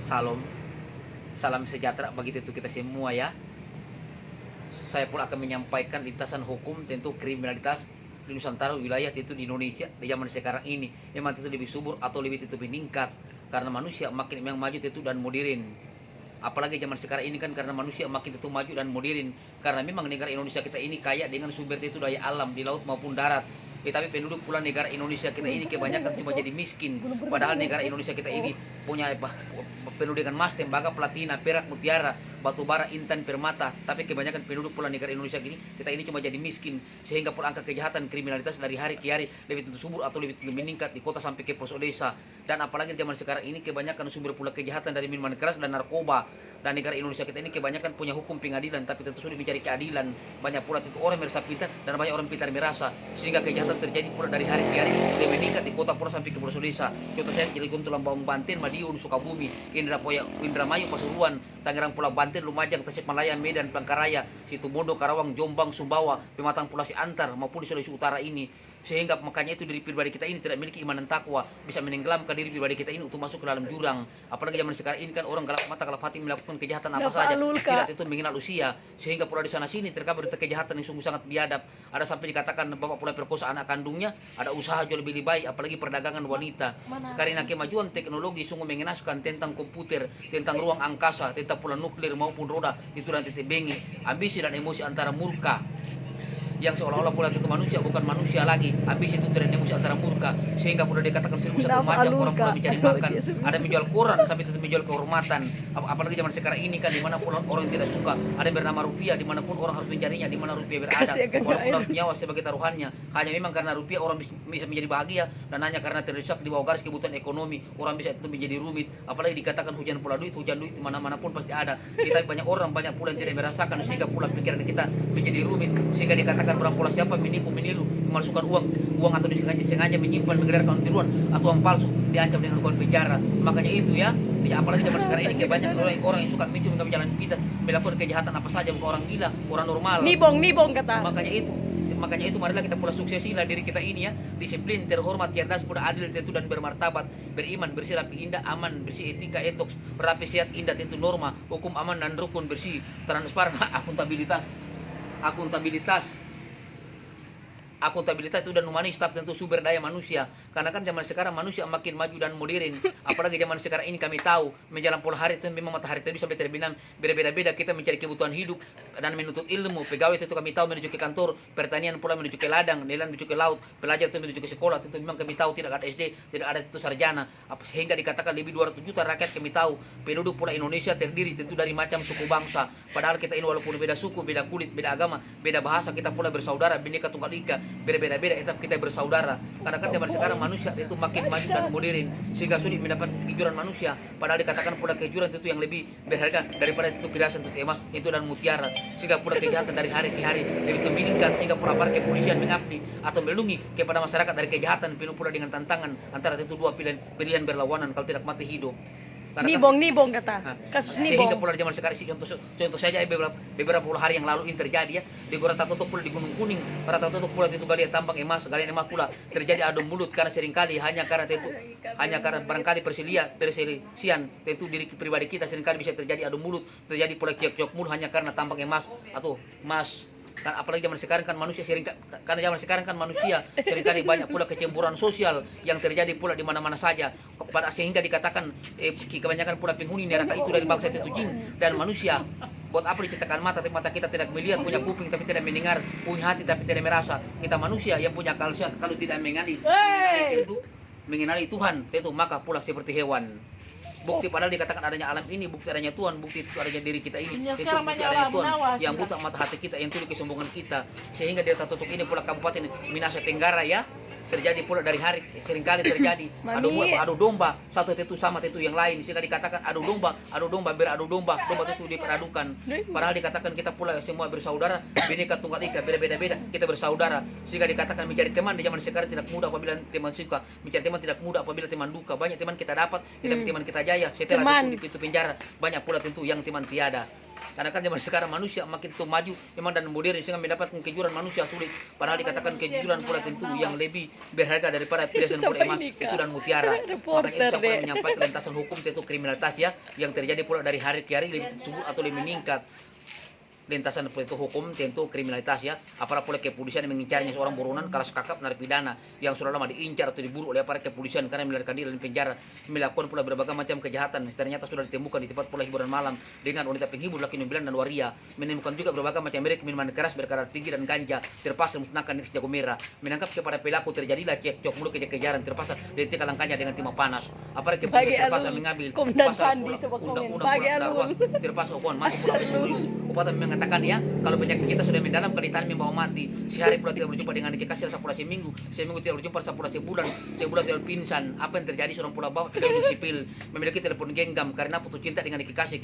Salam, salam sejahtera bagi tentu kita semua ya. Saya pula akan menyampaikan lintasan hukum tentu kriminalitas di Nusantara wilayah tentu di Indonesia di zaman sekarang ini memang tentu lebih subur atau lebih tentu meningkat karena manusia makin memang maju tentu dan modern. Apalagi zaman sekarang ini kan karena manusia makin tentu maju dan modern karena memang negara Indonesia kita ini kaya dengan sumber tentu daya alam di laut maupun darat. Tetapi penduduk pula negara Indonesia kita ini kebanyakan cuma jadi miskin. Padahal negara Indonesia kita ini punya penuh dengan emas, tembaga, platina, perak, mutiara, batu bara, intan, permata. Tapi kebanyakan penduduk pula negara Indonesia kita ini cuma jadi miskin. Sehingga pula angka kejahatan kriminalitas dari hari ke hari lebih tentu subur atau lebih tentu meningkat di kota sampai ke pelosok desa. Dan apalagi zaman sekarang ini kebanyakan sumber pula kejahatan dari minuman keras dan narkoba. Dan negara Indonesia kita ini kebanyakan punya hukum pengadilan, tapi tentu sudah mencari keadilan. Banyak pula tentu orang merasa pintar dan banyak orang pintar merasa, sehingga kejahatan terjadi pula dari hari ke hari dan meningkat di kota pula sampai ke pelosok desa. Contoh saya Cilegon, Lambung, Banten, Madiun, Sukabumi, Indramayu, Pasuruan, Tangerang, Pulau Banten, Lumajang, Tasikmalaya, Medan, Palangkaraya, Situbondo, Karawang, Jombang, Sumbawa, Pematang, Pulau Siantar maupun di Sulawesi Utara ini. Sehingga makanya itu diri pribadi kita ini tidak memiliki iman dan takwa, bisa menenggelamkan diri pribadi kita ini untuk masuk ke dalam jurang. Apalagi zaman sekarang ini kan orang gelap mata gelap hati melakukan kejahatan apa saja, tidak itu mengenal usia. Sehingga pula di sana sini terkabar berita kejahatan yang sungguh sangat biadab. Ada sampai dikatakan bapak pula perkosa anak kandungnya, ada usaha jual beli bayi, apalagi perdagangan wanita. Karena kemajuan teknologi sungguh mengenaskan tentang komputer, tentang ruang angkasa, tentang pula nuklir maupun roda itu dan titik bengi, ambisi dan emosi antara murka yang seolah-olah pula itu manusia bukan manusia lagi, habis itu tidak emosi antara murka, sehingga pula dikatakan 1001 macam orang pula mencari makan, ada menjual koran sampai itu menjual kehormatan. Apalagi zaman sekarang ini kan dimana pun orang yang tidak suka ada yang bernama rupiah, dimanapun orang harus mencarinya, dimana rupiah berada, walaupun harus nyawa sebagai taruhannya, hanya memang karena rupiah orang bisa menjadi bahagia, dan hanya karena terdesak di bawah garis kebutuhan ekonomi orang bisa itu menjadi rumit. Apalagi dikatakan hujan duit di mana-mana pun pasti ada, tapi banyak orang banyak pula yang tidak merasakan, sehingga pula pikiran kita menjadi rumit, sehingga dikatakan orang pola siapa menipu meniru memasukkan uang atau sengaja menyimpan mengedarkan tiruan atau uang palsu diancam dengan hukuman penjara. Makanya itu ya apalagi zaman sekarang ini kebanyakan orang yang suka micu dengan jalan kita melakukan kejahatan apa saja, bukan orang gila, orang normal. Nibong kata. Makanya itu marilah kita pula suksesilah diri kita ini ya, disiplin, terhormat, cerdas, pula adil tentu dan bermartabat, beriman, bersih, rapi, indah, aman, bersih, etika, etos, rapi, sehat, indah, tentu norma, hukum, aman dan rukun, bersih, transparan, akuntabilitas itu dan humanis, tapi tentu sumber daya manusia. Karena kan zaman sekarang manusia makin maju dan modern. Apalagi zaman sekarang ini kami tahu menjelang pola hari itu memang matahari terbit sampai terbenam, berbeda-beda kita mencari kebutuhan hidup dan menuntut ilmu. Pegawai itu kami tahu menuju ke kantor, pertanian pula menuju ke ladang, nelayan menuju ke laut, pelajar itu menuju ke sekolah. Tentu memang kami tahu tidak ada SD, tidak ada itu sarjana. Sehingga dikatakan lebih 200 juta rakyat kami tahu. Penduduk pula Indonesia terdiri tentu dari macam suku bangsa. Padahal kita ini walaupun beda suku, beda kulit, beda agama, beda bahasa, kita pula bersaudara, Bhinneka Tunggal Ika. Berbeda-beda tetap kita bersaudara. Karena kan zaman sekarang manusia itu makin maju dan modern, sehingga sulit mendapat kejujuran manusia. Padahal dikatakan pula kejujuran itu yang lebih berharga daripada itu perhiasan itu emas itu dan mutiara. Sehingga pula kejahatan dari hari ke hari lebih meningkat, sehingga pula aparat kepolisian mengabdi atau melindungi kepada masyarakat dari kejahatan, penuh pula dengan tantangan antara itu dua pilihan berlawanan, kalau tidak mati hidup. Nibong kata. Kasus nibong. Sehingga pula di zaman sekarang contoh saja beberapa puluh hari yang lalu ini terjadi ya di Rata-Toto pula di Gunung Kuning, Rata-Toto pula itu galian tambang emas, galian emas pula terjadi adu mulut karena seringkali hanya karena barangkali perselisihan tentu diri pribadi kita, seringkali bisa terjadi adu mulut, terjadi pula kiok-kiok mulut hanya karena tambang emas atau emas. Kan apalagi zaman sekarang kan manusia seringkali banyak pula kecemburuan sosial yang terjadi pula di mana-mana saja, sehingga dikatakan kebanyakan pula penghuni neraka itu dari bangsa itu jin dan manusia. Buat apa diciptakan mata tapi mata kita tidak melihat, punya kuping tapi tidak mendengar, punya hati tapi tidak merasa. Kita manusia yang punya akal sehat kalau tidak mengenali Tuhan itu maka pula seperti hewan. Bukti padahal dikatakan adanya alam ini, bukti adanya Tuhan, bukti itu adanya diri kita ini, itu bukti adanya Tuhan yang buta mata hati kita, yang tuli kesombongan kita. Sehingga di Rata-Toto ini pula Kabupaten Minahasa Tenggara ya terjadi pula dari hari seringkali terjadi adu domba, satu tentu sama tentu yang lain, sehingga dikatakan adu domba beradu domba itu diperadukan. Padahal dikatakan kita pula semua bersaudara, Bhinneka Tunggal Ika, beda-beda kita bersaudara. Sehingga dikatakan mencari teman di zaman sekarang tidak mudah apabila teman suka, mencari teman tidak mudah apabila teman duka. Banyak teman kita dapat, teman kita jaya, setelah itu di pintu penjara banyak pula tentu yang teman tiada. Karena kan zaman sekarang manusia makin tuh maju memang dan modern sehingga mendapatkan kejujuran manusia sulit. Padahal dikatakan kejujuran pula tentu yang lebih berharga daripada perhiasan pula emas itu dan mutiara. Makanya kita pula menyampaikan lintasan hukum tentu kriminalitas ya yang terjadi pula dari hari ke hari lebih subur atau lebih meningkat. Lintasan itu hukum tentu kriminalitas ya, apalagi pula kepolisian yang mengincarnya seorang buronan kelas kakap narapidana yang sudah lama diincar atau diburu oleh aparat kepolisian karena melarikan diri dari penjara, melakukan pula berbagai macam kejahatan. Ternyata sudah ditemukan di tempat pula hiburan malam dengan wanita penghibur laki 9 dan waria, menemukan juga berbagai macam merek minuman keras berkadar tinggi dan ganja, terpaksa musnahkan di jago merah, menangkap kepada pelaku terjadilah cekcok mulut kejar-kejaran, terpaksa dihentikan langkahnya dengan timah panas. Aparat kepolisian terpaksa mengambil pasal undang-undang terpaksa hukuman mati pula upatan mengatakan ya, kalau penyakit kita sudah mendalam kelihatan membawa mati. Sehari pula tidak berjumpa dengan dikasih rasa pula seminggu tidak berjumpa rasa pula sebulan tidak pingsan. Apa yang terjadi seorang pula bapak pegawai sipil memiliki telepon genggam karena putus cinta dengan kekasih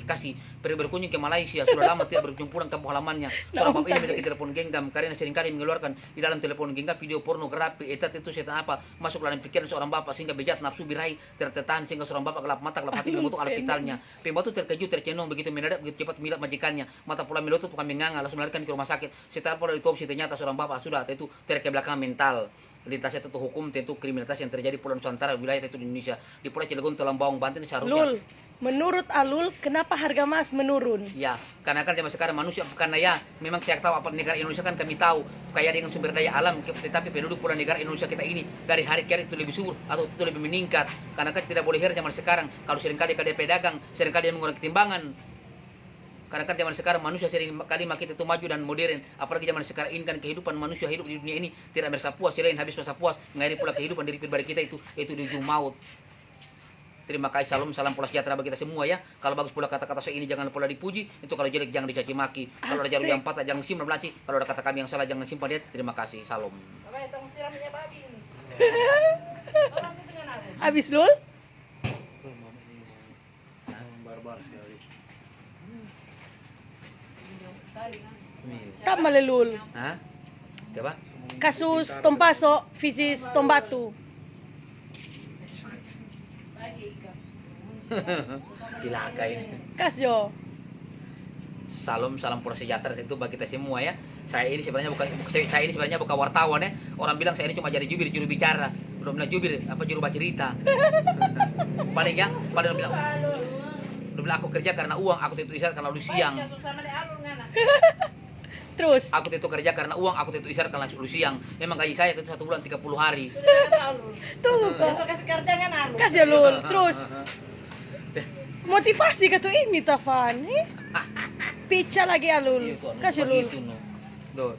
pergi berkunjung ke Malaysia sudah lama tidak berkunjung pulang kampung halamannya. Seorang bapak ini memiliki telepon genggam karena seringkali mengeluarkan di dalam telepon genggam video pornografi. Itu setan apa masuk dalam pikiran seorang bapak sehingga bejat nafsu birahi tertekan sehingga seorang bapak gelap mata gelap hati membentuk alat vitalnya. Pembantu terkejut tercenung begitu mendadak begitu cepat milat majikannya mata pula melotot bukan menganga langsung melarikan ke rumah sakit. Setelah pula ditopsi ternyata seorang bapak sudah itu terkebelakang mental. Lintasnya tentu hukum tentu kriminalitas yang terjadi Pulau Nusantara wilayah itu di Indonesia di Pulau Cilegon Tulang Bawang Banten seharusnya. Lul, menurut Alul kenapa harga emas menurun? Ya, karena kan zaman sekarang manusia karena ya memang saya tahu apa negara Indonesia kan kami tahu kaya dengan sumber daya alam, tetapi penduduk pula negara Indonesia kita ini dari hari ke hari itu lebih subur atau itu lebih meningkat. Karena kan tidak boleh heran zaman sekarang kalau seringkali pedagang seringkali dia menggunakan timbangan. Karena kan zaman sekarang manusia sering kali makin itu maju dan modern. Apalagi zaman sekarang ini kan kehidupan manusia hidup di dunia ini tidak merasa puas. Selain habis merasa puas, mengakhiri pula kehidupan diri pribadi kita itu di ujung maut. Terima kasih, salam pula sejahtera bagi kita semua ya. Kalau bagus pula kata-kata saya ini jangan pula dipuji. Itu kalau jelek jangan dicaci maki. Kalau ada jalur yang patah jangan simpan belaci. Kalau ada kata kami yang salah jangan simpan dia. Terima kasih, salam. Habis Lul? Barbar sekali. Tak malelul. Hah? Coba? Kasus Tompaso, Fisis Tombatu. Cilaka ini. Kasyo. Salam pura sejahtera itu bagi kita semua ya. Saya ini sebenarnya bukan wartawan ya. Orang bilang saya ini cuma jadi juru bicara. Belum bilang jubir apa juru baca cerita. Paling bilang aku kerja karena uang, aku itu isyarat karena lu siang. Terus Aku itu kerja karena uang, aku itu isyarat karena lu siang. Memang gaji saya itu 1 bulan 30 hari. tuh kasih Lul. Terus motivasi kata ini Tafan. Pica lagi Alul. Kasih Lul.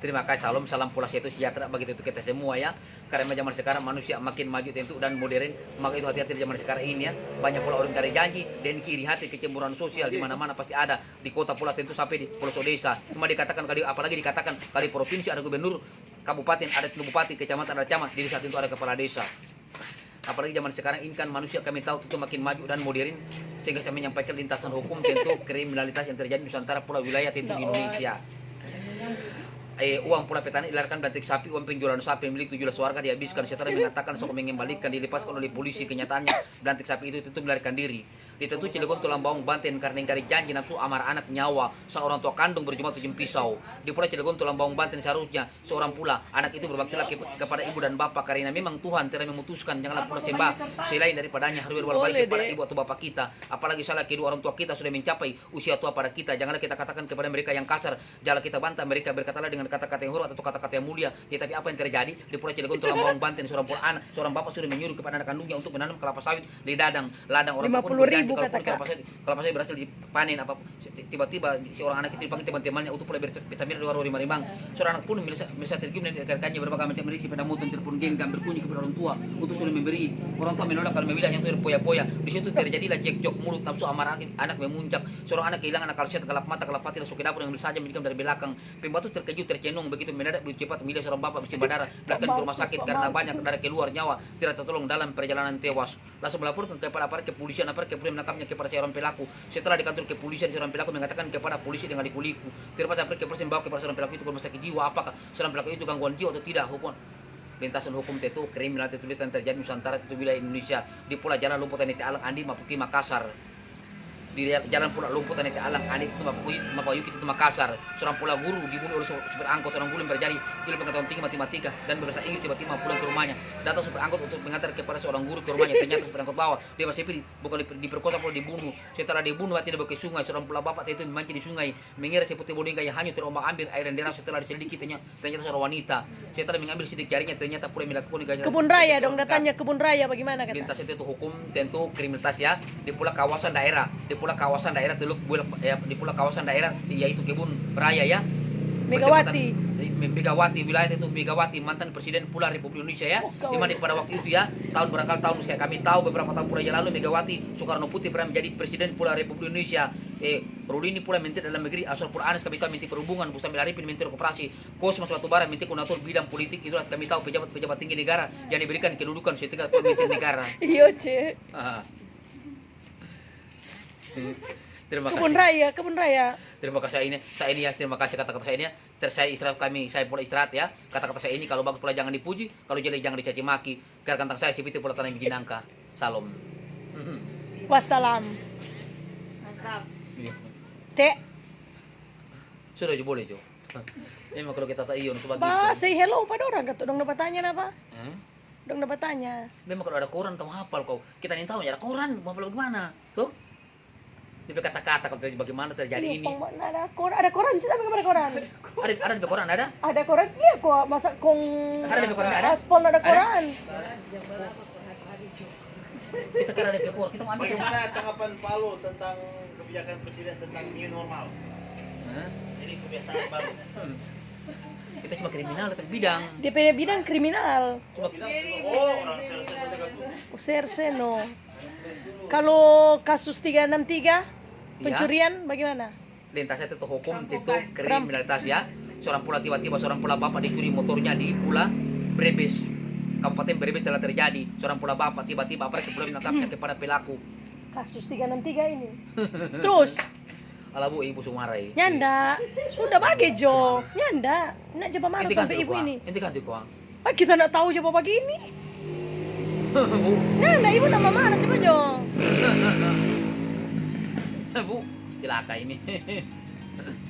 Terima kasih, salam pula itu sejahtera bagi itu kita semua ya. Karena zaman sekarang manusia makin maju tentu dan modern, maka itu hati-hati zaman sekarang ini ya. Banyak pula orang cari janji dan kiri hati kecemburuan sosial di mana-mana pasti ada. Di kota pula tentu sampai di pelosok desa. Cuma dikatakan apalagi dikatakan kali provinsi ada gubernur, kabupaten ada bupati, kecamatan ada camat, di desa itu ada kepala desa. Apalagi zaman sekarang ini kan manusia kami tahu itu makin maju dan modern sehingga saya menyampaikan lintasan hukum tentu kriminalitas yang terjadi di Nusantara pula wilayah tentu di Indonesia. Uang pula petani dilarikan belantik sapi, uang penjualan sapi milik 17 warga dihabiskan setelah mengatakan sok mengembalikan dilepaskan oleh polisi. Kenyataannya belantik sapi itu tentu melarikan diri. Ditentu Cilegon Tulang Bawang Banten karena ingkari janji nafsu amar anak nyawa seorang tua kandung berjumlah 7 pisau. Di Pulau Cilegon Tulang Bawang Banten seharusnya seorang pula anak itu berbaktilah kepada ibu dan bapak karena memang Tuhan telah memutuskan janganlah pula sembah selain daripadanya harus berbuat baik kepada ibu atau bapak kita. Apalagi salah kedua orang tua kita sudah mencapai usia tua pada kita. Janganlah kita katakan kepada mereka yang kasar, janganlah kita bantah mereka, berkatalah dengan kata-kata yang hormat atau kata-kata yang mulia. Tetapi apa yang terjadi di Pulau Cilegon Tulang Bawang Banten seorang bapak sudah menyuruh kepada anak kandungnya untuk menanam kelapa sawit di ladang orang tua pun berjanji kelapa sawit berhasil dipanen apa tiba-tiba seorang anak itu dipanggil teman-temannya untuk mulai bersamir di warung Rimang. Seorang anak pun bisa tergium dan dikatakannya berbagai macam merisi pada motor telepon genggam berbunyi kepada orang tua untuk sudah memberi. Orang tua menolak kalau memilih yang itu poya-poya. Di situ terjadilah cekcok mulut nafsu amarah anak memuncak. Seorang anak kehilangan akal sehat, gelap mata, gelap hati, langsung ke dapur yang saja menikam dari belakang. Pembantu terkejut tercenung begitu mendadak cepat memilih seorang bapak bersimbah darah belakang ke rumah sakit karena banyak darah keluar nyawa tidak tertolong dalam perjalanan tewas. Langsung melaporkan kepada aparat kepolisian menangkapnya kepada seorang pelaku. Setelah di kantor kepolisian seorang pelaku mengatakan kepada polisi dengan liku-liku. Terpaksa kepolisian membawa kepada seorang pelaku itu ke rumah sakit jiwa. Apakah seorang pelaku itu gangguan jiwa atau tidak? Lintasan hukum tentu kriminalitas yang terjadi di Nusantara itu wilayah Indonesia di Pulau Jalan Lumpur Tani Alang Andi Mapuki Makassar. di jalan pula lumpur tanah alam aneh itu Mapayuki itu Makassar, seorang pula guru dibunuh oleh supir angkot, seorang guru yang terjadi ilmu pengetahuan tinggi matematika dan berbahasa Inggris tiba-tiba pulang ke rumahnya, datang supir angkot untuk mengantar kepada seorang guru ke rumahnya, ternyata supir angkot bawah dia masih bukan diperkosa pula dibunuh, setelah dibunuh mati dibawa ke sungai, seorang pula bapak itu memancing di sungai, mengira seperti boneka yang hanyut terombang ambing air dan deras, setelah diselidiki ternyata seorang wanita, setelah mengambil sidik jarinya ternyata pula melakukan Kebun raya dong, datanya kebun raya bagaimana kata? Lintas itu hukum tentu kriminalitas ya di pula kawasan daerah dulu di pula kawasan daerah yaitu kebun raya ya. Megawati wilayah itu Megawati mantan presiden pula Republik Indonesia ya. Di mana pada waktu itu ya barangkali tahun kayak kami tahu beberapa tahun pula yang lalu Megawati Soekarno Putri pernah menjadi presiden pula Republik Indonesia. Rudini pula menteri dalam negeri, Aswar pula Anas kami tahu menteri perhubungan, Busamil Arifin menteri koperasi, Kosmas Batubara menteri koordinator bidang politik, itu kami tahu pejabat-pejabat tinggi negara yang diberikan kedudukan setingkat pemimpin negara. Iya, Cek. Terima kasih. Kebun raya. Terima kasih terima kasih kata-kata saya ini. Saya istirahat saya pula istirahat ya. Kata-kata saya ini kalau bagus pula jangan dipuji, kalau jelek jangan dicaci maki. Karena tentang saya seperti pula tanah yang bikin angka. Salam. Wassalam. Mantap. Teh. Sudah jo boleh jo. Memang kalau kita tak iyon sebagai Ba, say hello pada orang kata dong dapat tanya apa? Dong dapat tanya. Memang kalau ada koran tahu hafal kau. Kita ingin tahu ya ada koran, mau bagaimana? Tuh. Dia kata-kata kalau bagaimana terjadi ini. Ada koran sih, tapi ada koran. Ada di koran ada? Ada koran iya kok, masa kong Ada di koran ada? Aspol ada koran. Kita kira ada di koran, kita mau ambil. Bagaimana tanggapan Pak Lu tentang kebijakan presiden tentang new normal? Jadi kebiasaan baru. Kita cuma kriminal tapi bidang. DPD bidang kriminal. Orang selesai Serseno. Kalau kasus 363 pencurian bagaimana? Lintas itu hukum itu kriminalitas ya. Seorang pula tiba-tiba seorang pula bapak dicuri motornya di pula Brebes. Kabupaten Brebes telah terjadi. Seorang pula bapak tiba-tiba apa sebelum menangkapnya kepada pelaku. Kasus 363 ini. Terus Ala bu ibu sumarai. nyanda sudah bagi Jo. Nyanda. Nak coba marah sampai ibu ini. Inti kan tuh kuang. Kita nak tahu coba pagi ini. Bu. Nyanda ibu nama mana coba Jo. Bu, celaka ini.